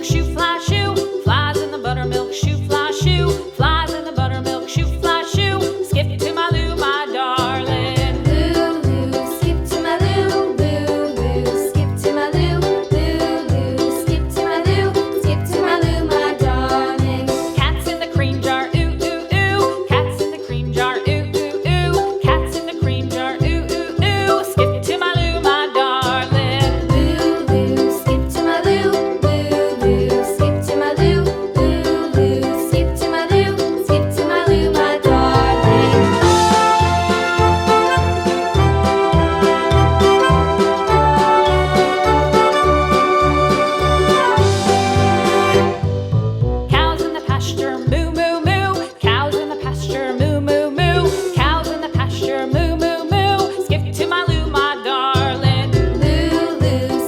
buttermilk shoe, fly shoe. Flies in the buttermilk shoe, fly shoe. Flies in the buttermilk shoe, fly shoe. Skip to my Lou, my darling. Lou, skip to my Lou, Lou, skip to my Lou, Lou, skip to my Lou, skip to my Lou, my darling. Cats in the cream jar, ooh, ooh, ooh. Cats in the cream jar, ooh, ooh, ooh. Cats in the cream jar, ooh, ooh, ooh. Skip to my Lou, my darling. Lou, skip to my Lou, Lou, skip to my Lou, Lou, skip to my Lou, skip to my Lou, my darling. Cows in the pasture, moo, moo, moo. Cows in the pasture, moo, moo, moo. Cows in the pasture, moo, moo, moo. Skip to my Lou, my darling. Lou,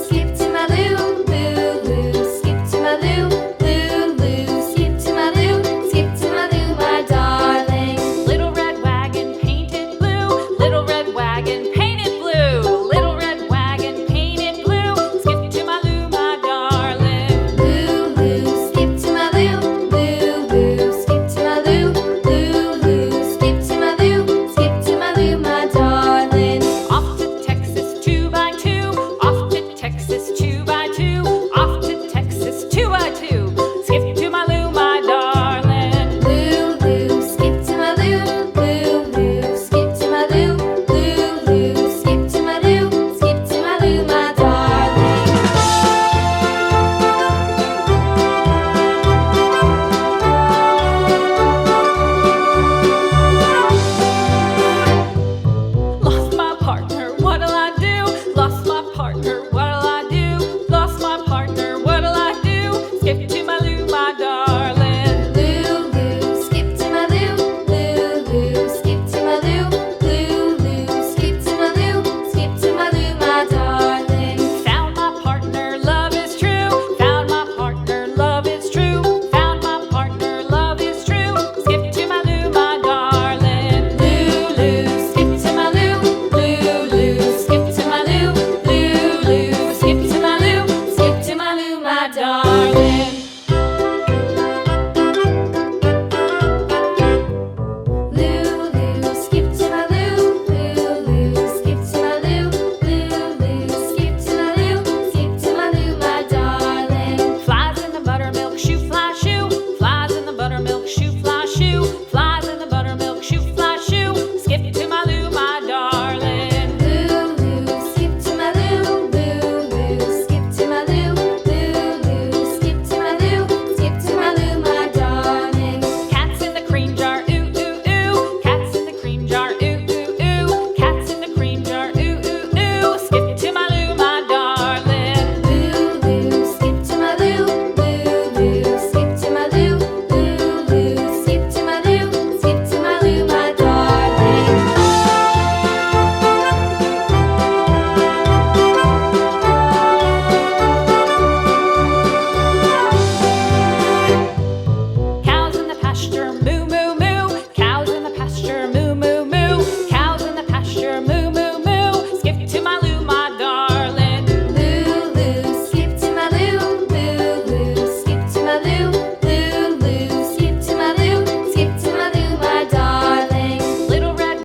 skip to my Lou, Lou, skip to my Lou, Lou, skip to my Lou, skip to my Lou, my darling. Little red wagon painted blue. Little red wagon painted blue. Little red wagon painted blue. Skip to my Lou, my darling. Lou, skip to my Lou, Lou, skip to my Lou, Lou, skip to my Lou, skip to my Lou, my darling. Off to Texas 2x2. Off to Texas 2x2. Off to Texas 2x2. Skip to my Lou, my darling. Lou, skip to my Lou, Lou, skip to my Lou, Lou, skip to my Lou, skip to my Lou, my darling. Lost my partner, what'll I do? Lost my partner, what'll I do? Lost my partner, what'll I do? Skip to my Lou, my darling. Lou, skip to my Lou, Lou, skip to my Lou, Lou, skip to my Lou, skip to my Lou, my darling. Found my partner, love is true. Found my partner, love is true. Found my partner, love is true. Skip to my Lou, my darling. Lou, skip to my Lou, Lou, skip to my Lou, Lou, skip to my Lou, skip to my Lou, my darling.